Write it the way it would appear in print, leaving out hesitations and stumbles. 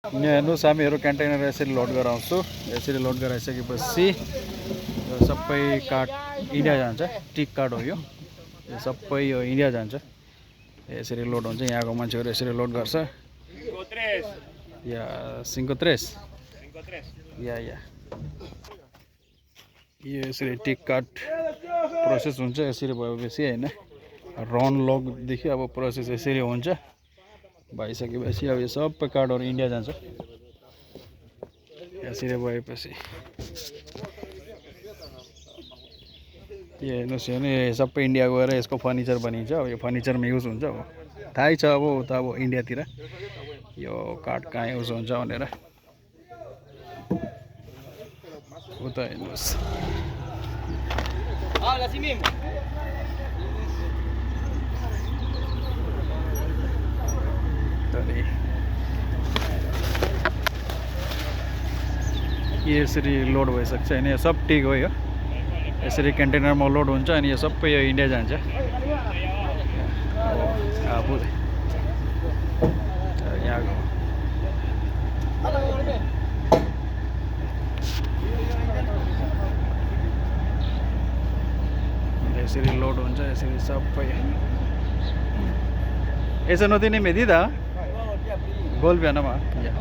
यहाँ हेर्नुहोस् हामीहरू कन्टेनर यसरी लोड गराउँछु। यसरी लोड गराइसकेपछि यो सबै कार्ड इन्डिया जान्छ। टिक कार्ड हो यो सबै यो इन्डिया जान्छ। यसरी लोड हुन्छ। यहाँको मान्छेहरू यसरी लोड गर्छ। या 5-3 या यो यसरी टिक कार्ड प्रोसेस हुन्छ। यसरी भएपछि हैन रन लकदेखि अब प्रोसेस यसरी हुन्छ। भइसकेपछि अब यो सबै कार्डहरू इन्डिया जान्छ। यसरी भएपछि यो हेर्नुहोस् भने सबै इन्डिया गएर यसको फर्निचर बनिन्छ। अब यो फर्निचरमा युज हुन्छ। अब थाहै छ अब उता अब इन्डियातिर यो कार्ड कहाँ युज हुन्छ भनेर। उता हेर्नुहोस् यसरी लोड भइसक्छ होइन। यो सब टिक हो। यो यसरी कन्टेनरमा लोड हुन्छ अनि यो सबै यो इन्डिया जान्छ। यहाँको यसरी लोड हुन्छ। यसरी सबै eso no tiene medida. Golpe nomás. Ya.